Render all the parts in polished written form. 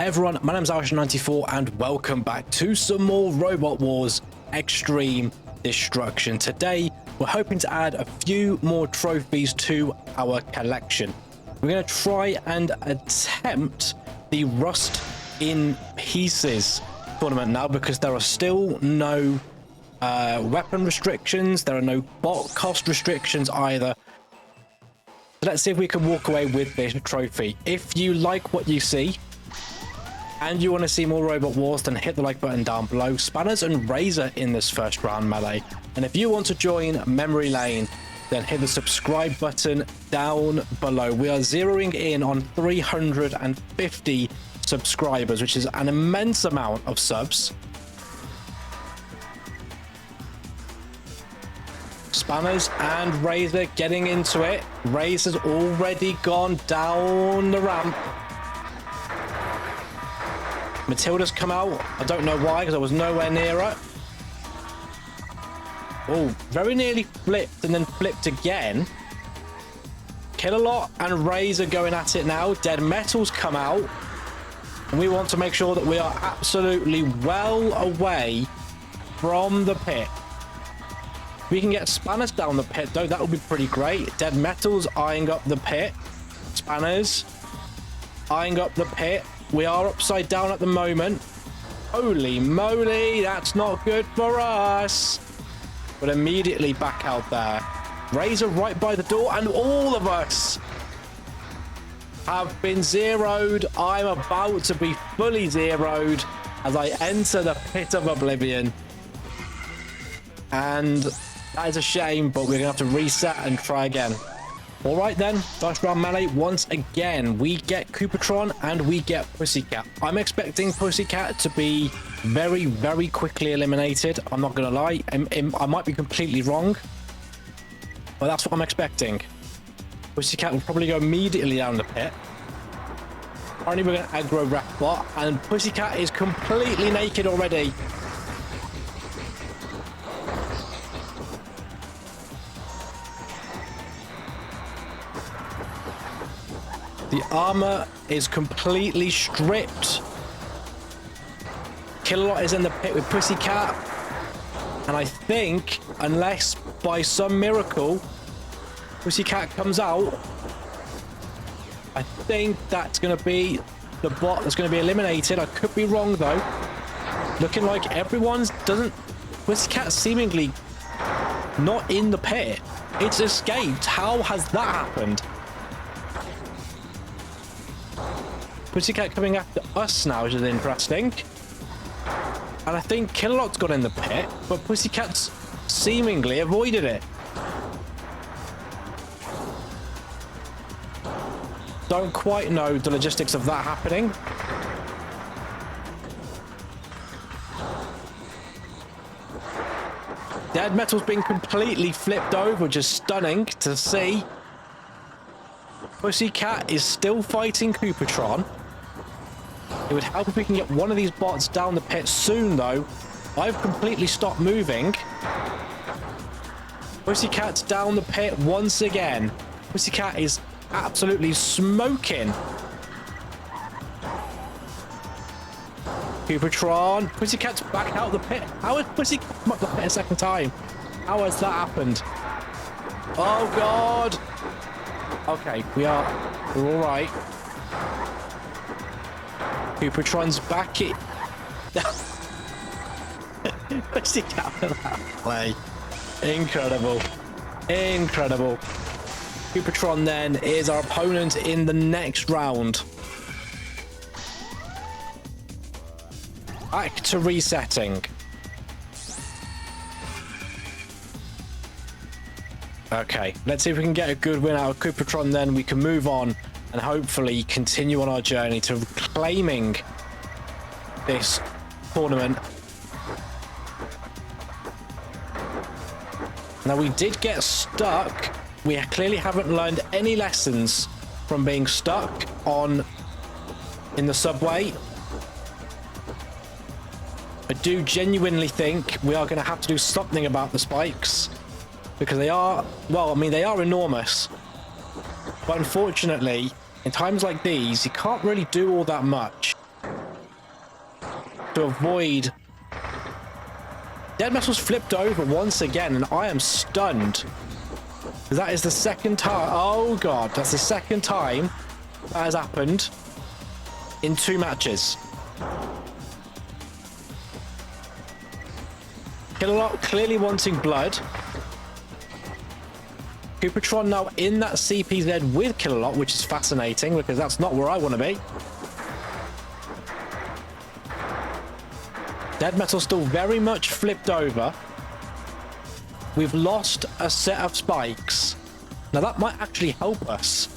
Hey everyone, my name's Irish94 and welcome back to some more Robot Wars Extreme Destruction. Today, we're hoping to add a few more trophies to our collection. We're going to try and attempt the Rust in Pieces tournament now because there are still no weapon restrictions. There are no bot cost restrictions either. So let's see if we can walk away with this trophy. If you like what you see, and you want to see more Robot Wars, then hit the like button down below. Spanners and Razor in this first round melee. And if you want to join Memory Lane, then hit the subscribe button down below. We are zeroing in on 350 subscribers, which is an immense amount of subs. Spanners and Razor getting into it. Razor's already gone down the ramp. Matilda's come out. I don't know why, because I was nowhere near her. Oh, very nearly flipped and then flipped again. Kill-A-Lot and Razor going at it now. Dead Metal's come out. And we want to make sure that we are absolutely well away from the pit. We can get Spanners down the pit, though. That would be pretty great. Dead Metal's eyeing up the pit. Spanners eyeing up the pit. We are upside down at the moment. Holy moly, that's not good for us. But immediately back out there. Razor right by the door, and all of us have been zeroed. I'm about to be fully zeroed as I enter the pit of oblivion. And that is a shame, but we're going to have to reset and try again. All right then, first round melee. Once again, we get Coopertron and we get Pussycat. I'm expecting Pussycat to be very, very quickly eliminated. I'm not going to lie. I might be completely wrong, but that's what I'm expecting. Pussycat will probably go immediately down the pit. Apparently we're going to aggro Rapbot, and Pussycat is completely naked already. The armor is completely stripped. Kill-A-Lot is in the pit with Pussycat. And I think, unless by some miracle, Pussycat comes out, I think that's going to be the bot that's going to be eliminated. I could be wrong, though. Looking like everyone's doesn't... Pussycat seemingly not in the pit. It's escaped. How has that happened? Pussycat coming after us now, which is interesting. And I think Kill-A-Lot's got in the pit, but Pussycat's seemingly avoided it. Don't quite know the logistics of that happening. Dead Metal's been completely flipped over, which is stunning to see. Pussycat is still fighting Coopertron. It would help if we can get one of these bots down the pit soon, though. I've completely stopped moving. Pussycat's down the pit once again. Pussycat is absolutely smoking. Coopertron. Pussycat's back out the pit. How has Pussycat come up the pit a second time? How has that happened? Oh, God. Okay, we're all right. Coopertron's back. Pussycat for that play. Incredible. Incredible. Coopertron then is our opponent in the next round. Back to resetting. Okay, let's see if we can get a good win out of Coopertron, then we can move on and hopefully continue on our journey to claiming this tournament. Now, we did get stuck. We clearly haven't learned any lessons from being stuck in the subway. I do genuinely think we are going to have to do something about the spikes, because they are, well, I mean, they are enormous. But unfortunately, in times like these, you can't really do all that much. to avoid. Dead Metal's flipped over once again, and I am stunned. That is the second time. Oh god, that's the second time that has happened in 2 matches. Killalot clearly wanting blood. Coopertron now in that CPZ with Killalot, which is fascinating because that's not where I want to be. Dead Metal still very much flipped over. We've lost a set of spikes. Now that might actually help us.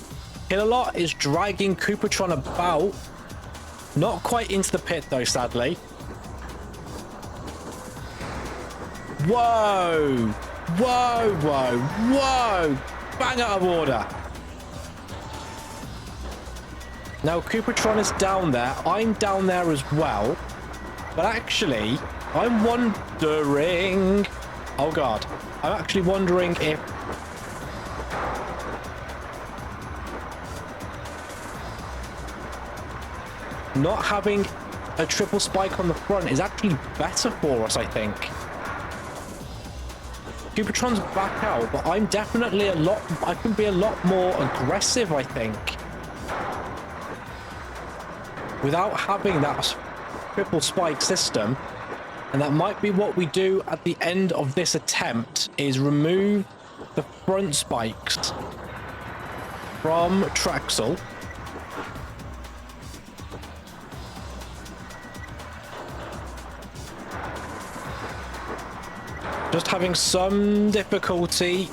Killalot is dragging Coopertron about. Not quite into the pit though, sadly. Whoa! Whoa, whoa, whoa! Bang out of order. Now Coopertron is down there. I'm down there as well. But actually, I'm wondering... Oh god. I'm actually wondering if... not having a triple spike on the front is actually better for us, I think. Coopertron's back out, but I'm definitely I can be a lot more aggressive, I think. Without having that triple spike system. And that might be what we do at the end of this attempt, is remove the front spikes from Traxel. Just having some difficulty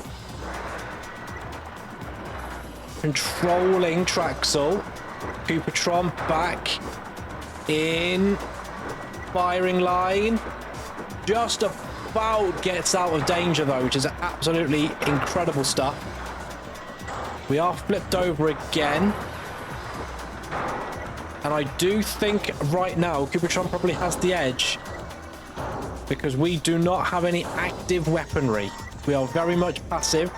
controlling Traxel. Coopertron back in firing line. Just about gets out of danger though, which is absolutely incredible stuff. We are flipped over again. And I do think right now Coopertron probably has the edge, because we do not have any active weaponry. We are very much passive.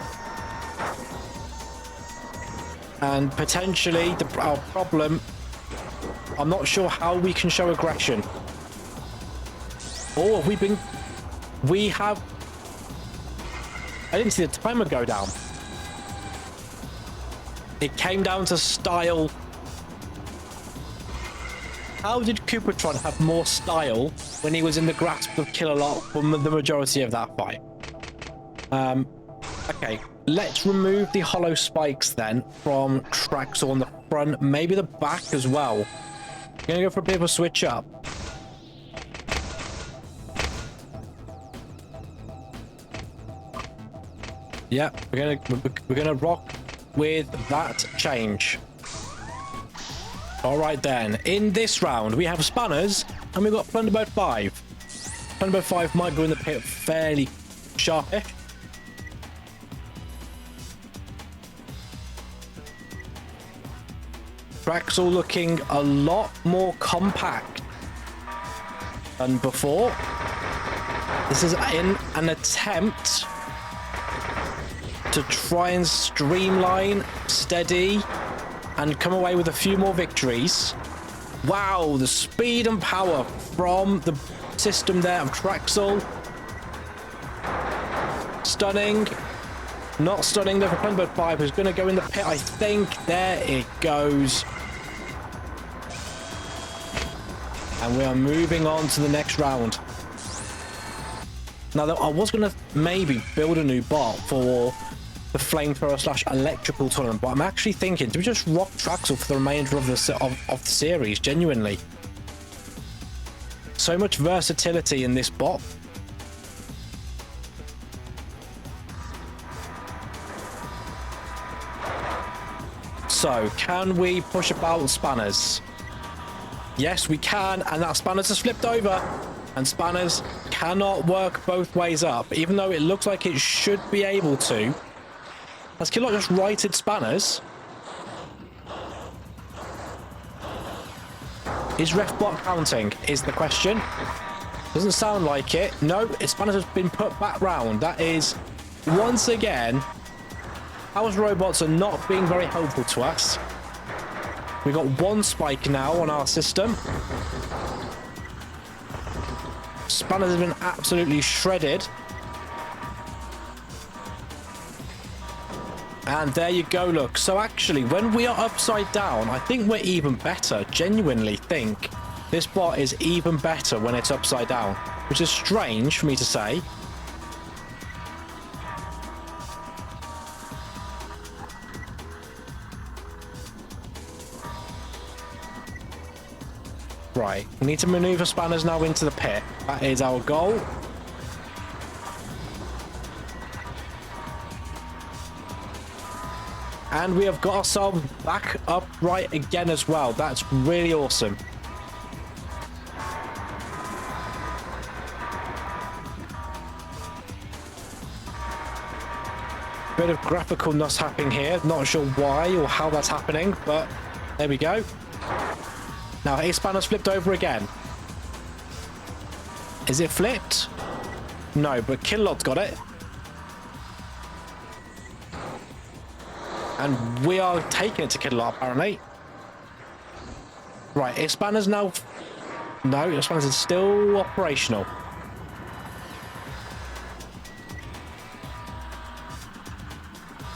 And potentially our problem, I'm not sure how we can show aggression. Or have I didn't see the timer go down. It came down to style. How did Coopertron have more style when he was in the grasp of Killalot for the majority of that fight? Okay, let's remove the hollow spikes then from Traxel on the front, maybe the back as well. I'm gonna go for a bit of a switch up. Yeah, we're gonna rock with that change. All right then. In this round, we have Spanners and we've got Plunderbird 5. Plunderbird 5 might go in the pit fairly sharpish. Traxel looking a lot more compact than before. This is in an attempt to try and streamline, steady, and come away with a few more victories. Wow, the speed and power from the system there of Traxel. Stunning. Not stunning though for Plunderbird 5, who's going to go in the pit, I think. There it goes. And we are moving on to the next round. Now, I was going to maybe build a new bot for the flamethrower / electrical tournament, but I'm actually thinking, do we just rock Traxel for the remainder of the series? Genuinely, so much versatility in this bot. So, can we push about Spanners? Yes, we can, and that Spanners has flipped over, and Spanners cannot work both ways up, even though it looks like it should be able to. Has Killalot just righted Spanners? Is ref bot counting, is the question. Doesn't sound like it. No, Spanners has been put back round. That is, once again, our robots are not being very helpful to us. We've got one spike now on our system. Spanners has been absolutely shredded. And there you go, look. So actually, when we are upside down, I think we're even better. Genuinely think this bot is even better when it's upside down, which is strange for me to say. Right, we need to maneuver spanners now into the pit. That is our goal. And we have got ourselves back upright again as well. That's really awesome. Bit of graphicalness happening here. Not sure why or how that's happening, but there we go. Now, his spanner's flipped over again. Is it flipped? No, but Kilolot's got it. And we are taking it to Kilolot, apparently. Right, his spanner's now... No, his spanner's is still operational.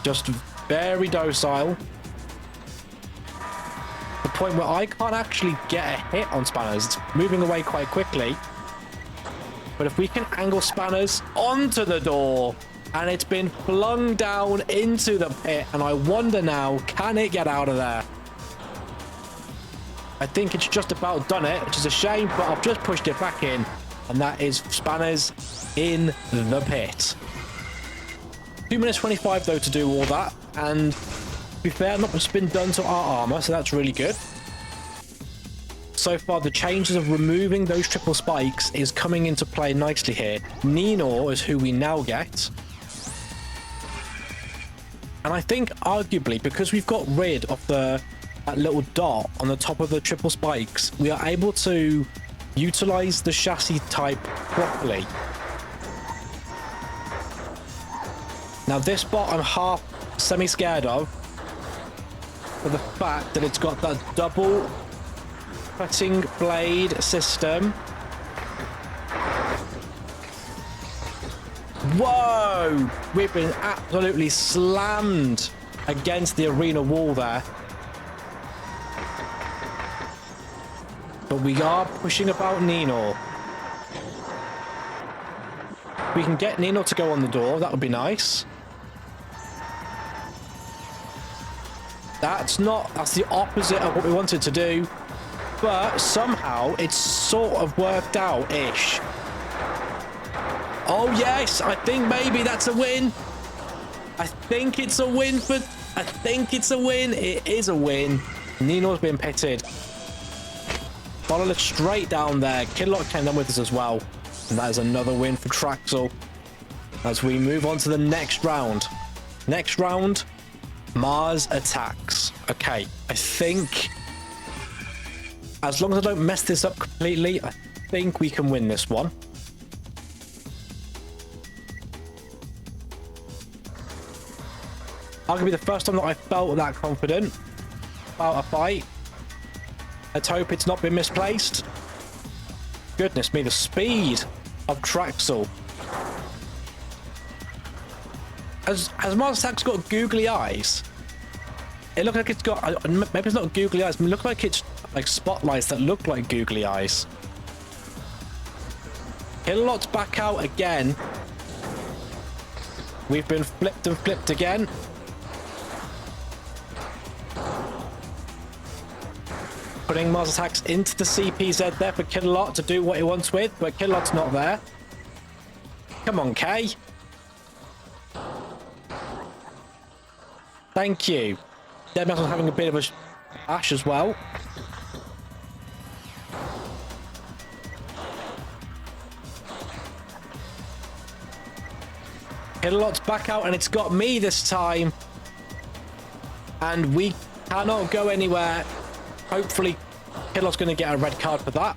Just very docile. The point where I can't actually get a hit on spanners. It's moving away quite quickly. But if we can angle spanners onto the door, and it's been flung down into the pit, and I wonder now, can it get out of there? I think it's just about done it, which is a shame, but I've just pushed it back in, and that is spanners in the pit. 2 minutes 25 though to do all that, and to be fair, not much has been done to our armor, so that's really good. So far, the changes of removing those triple spikes is coming into play nicely here. Ninor is who we now get. And I think, arguably, because we've got rid of that little dot on the top of the triple spikes, we are able to utilize the chassis type properly. Now, this bot I'm half semi-scared of, for the fact that it's got that double cutting blade system. Whoa! We've been absolutely slammed against the arena wall there. But we are pushing about Ninor. We can get Ninor to go on the door. That would be nice. That's the opposite of what we wanted to do. But somehow it's sort of worked out-ish. Oh yes, I think maybe that's a win. I think it's a win for... I think it's a win. It is a win. Ninor's been pitted. Follow it straight down there. Kilolot came down with us as well. And that is another win for Traxel. As we move on to the next round. Next round, Mars attacks. Okay, I think... as long as I don't mess this up completely, I think we can win this one. Arguably the first time that I felt that confident about a fight. Let's hope it's not been misplaced. Goodness me, the speed of Traxel. Has Mars Attacks got googly eyes? It looks like it's got... maybe it's not googly eyes. It looks like it's like spotlights that look like googly eyes. Kilolot's back out again. We've been flipped and flipped again. Putting Mars Attacks into the CPZ there for Kilolot to do what he wants with, but Kilolot's not there. Come on, Kay. Thank you. Dead Metal's having a bit of a ash as well. Kilolot's back out and it's got me this time. And we cannot go anywhere. Hopefully, Kilolot's going to get a red card for that.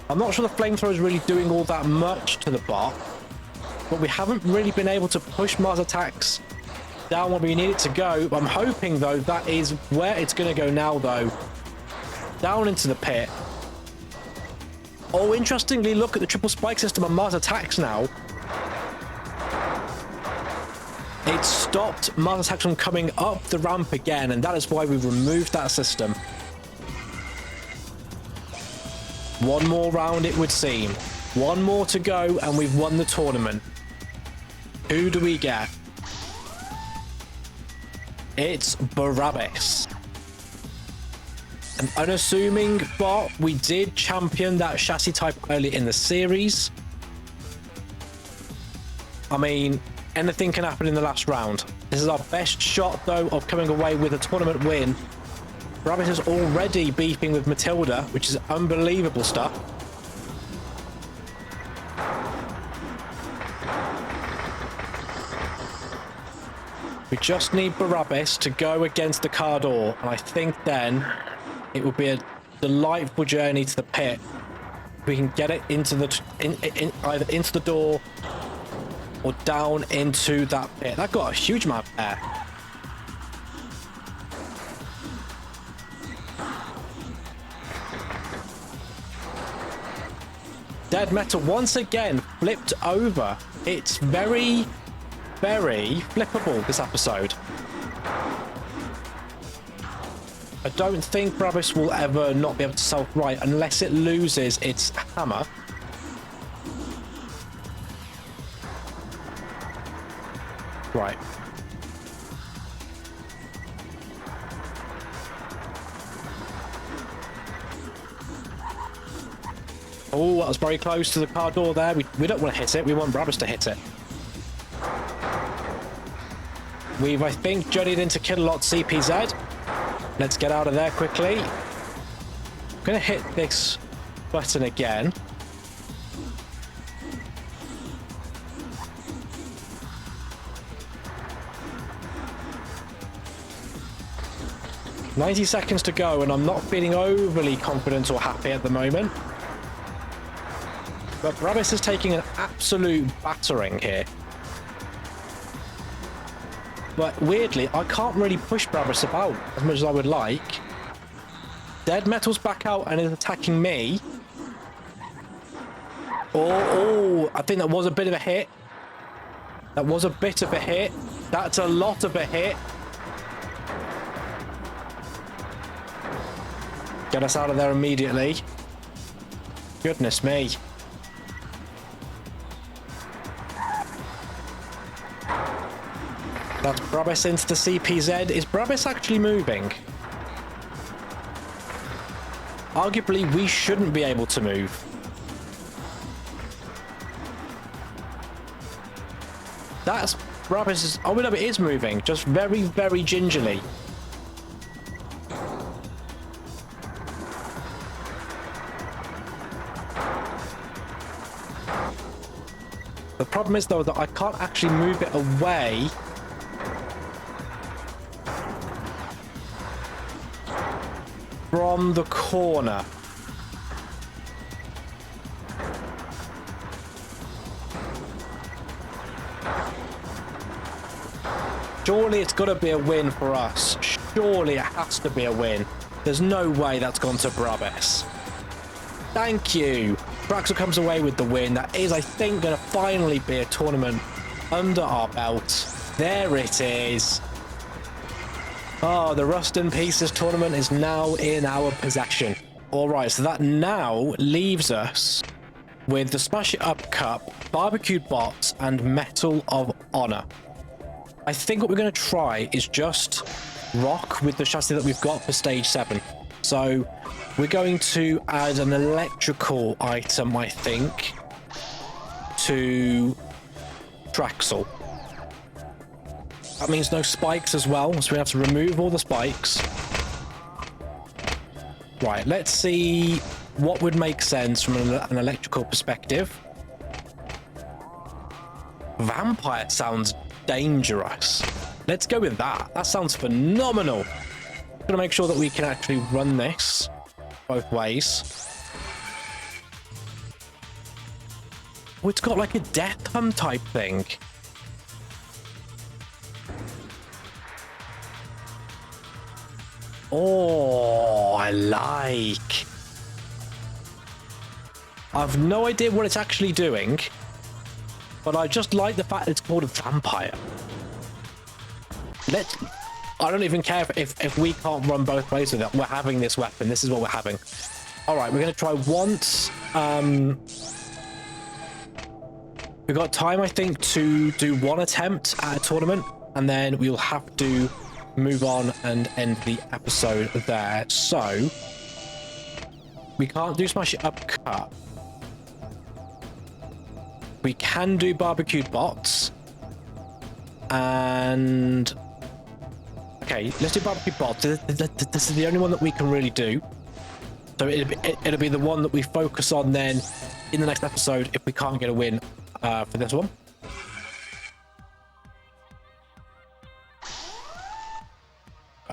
I'm not sure the flamethrower is really doing all that much to the bot. But we haven't really been able to push Mars Attacks down where we need it to go. I'm hoping, though, that is where it's going to go now, though. Down into the pit. Oh, interestingly, look at the triple spike system on Mars attacks now. It stopped Mars attacks from coming up the ramp again, and that is why we removed that system. One more round, it would seem. One more to go, and we've won the tournament. Who do we get? It's Barabbas. An unassuming bot. We did champion that chassis type early in the series. I mean, anything can happen in the last round. This is our best shot, though, of coming away with a tournament win. Barabbas is already beefing with Matilda, which is unbelievable stuff. We just need Barabbas to go against the car door, and I think then it will be a delightful journey to the pit. We can get it into the either into the door or down into that pit. That got a huge amount of air. Dead Metal once again flipped over. It's very, very flippable, this episode. I don't think Barabbas will ever not be able to self-right unless it loses its hammer. Right. Oh, that was very close to the car door there. We don't want to hit it. We want Barabbas to hit it. We've, I think, journeyed into Kilolot CPZ. Let's get out of there quickly. I'm going to hit this button again. "90 seconds to go, and I'm not feeling overly confident or happy at the moment. But Barabbas is taking an absolute battering here. But weirdly, I can't really push Barabbas about as much as I would like. Dead Metal's back out and is attacking me. Oh, I think that was a bit of a hit. That was a bit of a hit. That's a lot of a hit. Get us out of there immediately. Goodness me. That's Barabbas into the CPZ. Is Barabbas actually moving? Arguably, we shouldn't be able to move. That's Barabbas. Oh, no, it is moving. Just very, very gingerly. The problem is, though, that I can't actually move it away from the corner. Surely it's got to be a win for us. Surely it has to be a win. There's no way that's gone to Barabbas. Thank you. Traxel comes away with the win. That is, I think, going to finally be a tournament under our belt. There it is. Oh, the Rust and Pieces tournament is now in our possession. All right, so that now leaves us with the Smash It Up Cup, Barbecued Bots, and Medal of Honor. I think what we're going to try is just rock with the chassis that we've got for Stage 7. So we're going to add an electrical item, I think, to Traxel. That means no spikes as well, so we have to remove all the spikes. Right, let's see what would make sense from an electrical perspective. Vampire sounds dangerous. Let's go with that. That sounds phenomenal. I'm gonna make sure that we can actually run this both ways. Oh, it's got like a death hunt type thing. Oh, I like. I've no idea what it's actually doing, but I just like the fact that it's called a vampire. I don't even care if we can't run both ways with it. We're having this weapon. This is what we're having. All right, we're going to try once. We've got time, I think, to do one attempt at a tournament, and then we'll have to move on and end the episode there. So we can't do smash it up cut. We can do barbecued bots. And okay, let's do barbecued bots. This is the only one that we can really do. So it'll be the one that we focus on then in the next episode if we can't get a win for this one.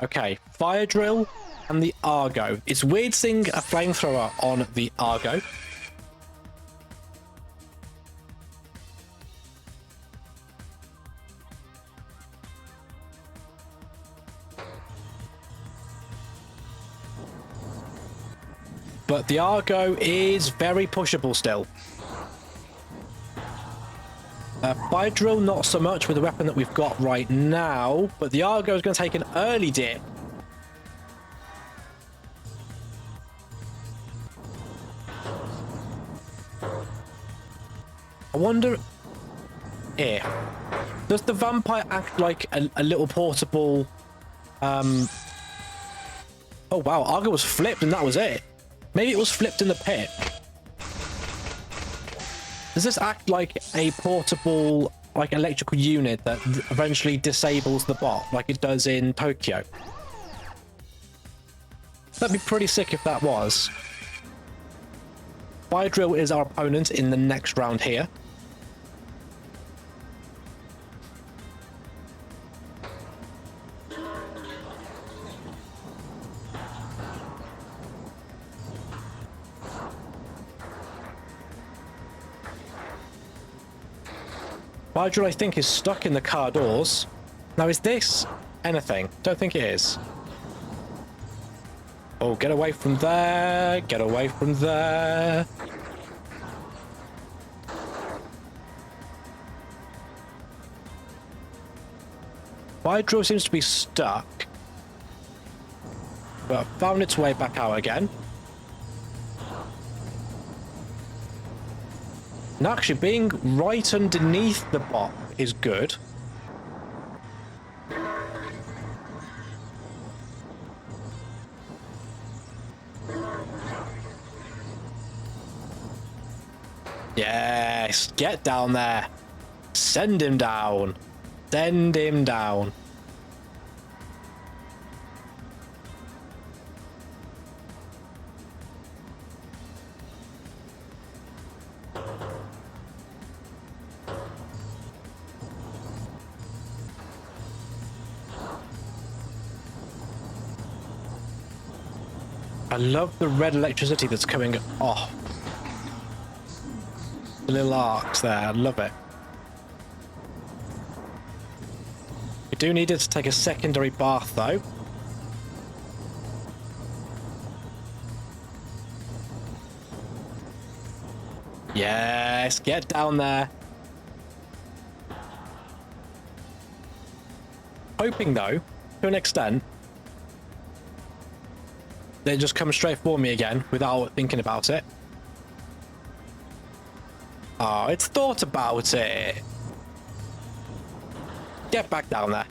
Okay, fire drill and the Argo. It's weird seeing a flamethrower on the Argo. But the Argo is very pushable still. Fire drill, not so much with the weapon that we've got right now, but the Argo is going to take an early dip. I wonder if... Does the vampire act like a little portable... Oh wow, Argo was flipped and that was it. Maybe it was flipped in the pit. Does this act like a portable, like, electrical unit that eventually disables the bot, like it does in Tokyo? That'd be pretty sick if that was. Fire drill is our opponent in the next round here. Fire drill, I think, is stuck in the car doors. Now, is this anything? Don't think it is. Oh, get away from there. Get away from there. Fire drill seems to be stuck. But found its way back out again. And actually, being right underneath the bot is good. Yes, get down there. Send him down. Send him down. I love the red electricity that's coming off. The little arcs there, I love it. We do need it to take a secondary bath though. Yes, get down there. Hoping though, to an extent, they just come straight for me again without thinking about it. Oh, it's thought about it. Get back down there.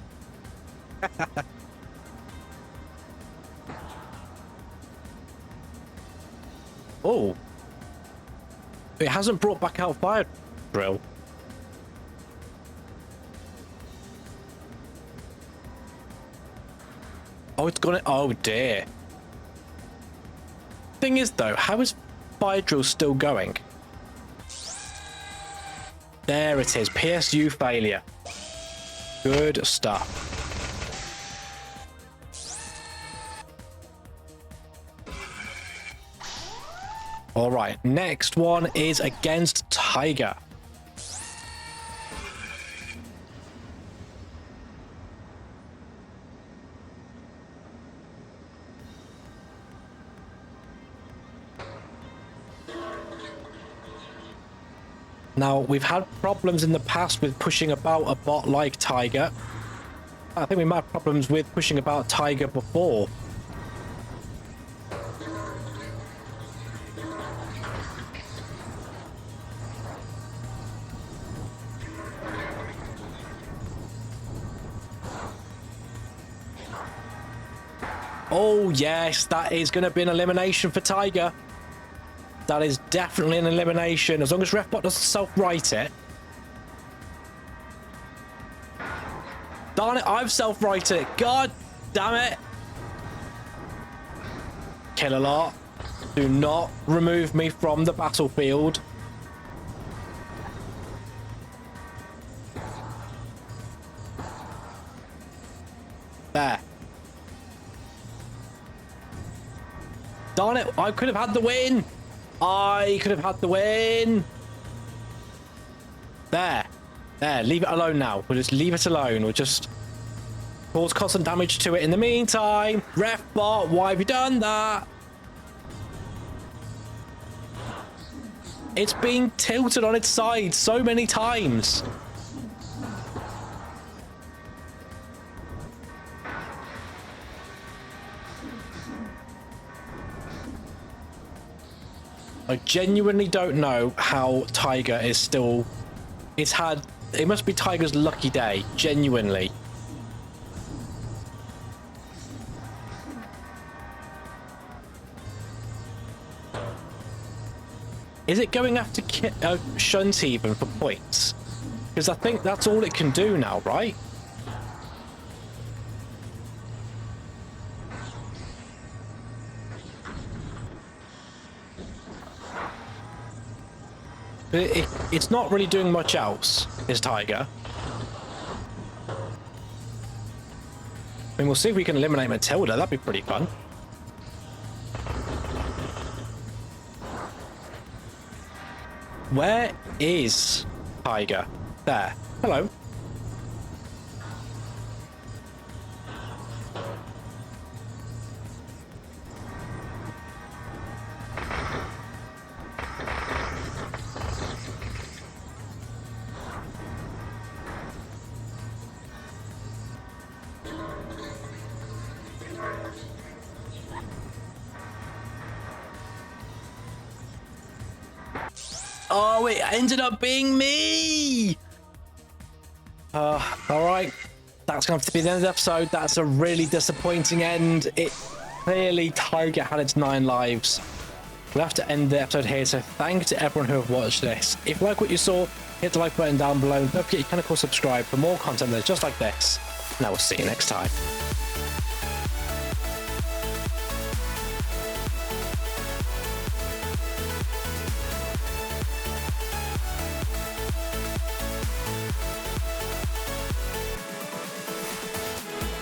Oh. It hasn't brought back out fire drill. Oh, it's gonna... Oh, dear. Thing is, though, how is fire drill still going? There it is. PSU failure. Good stuff. All right, next one is against Tiger. Now, we've had problems in the past with pushing about a bot like Tiger. I think we might have problems with pushing about Tiger before. Oh, yes, that is going to be an elimination for Tiger. That is definitely an elimination, as long as RefBot doesn't self-right it. Darn it, I've self-righted it. God damn it. Kill a lot. Do not remove me from the battlefield. There. Darn it, I could have had the win. I could have had the win. There. There, leave it alone now. We'll just leave it alone. We'll just cause constant damage to it in the meantime. RefBot, why have you done that? It's being tilted on its side so many times. I genuinely don't know how Tiger is still... It must be Tiger's lucky day, genuinely. Is it going after Shunt even for points? Because I think that's all it can do now, right? It's not really doing much else, this Tiger. I mean, we'll see if we can eliminate Matilda. That'd be pretty fun. Where is Tiger? There. Hello. Oh, it ended up being me! Alright. That's going to have to be the end of the episode. That's a really disappointing end. It clearly, Tiger had its 9 lives. We'll have to end the episode here, so thank you to everyone who have watched this. If you like what you saw, hit the like button down below. Don't forget you can, of course, subscribe for more content that's just like this. And I will see you next time.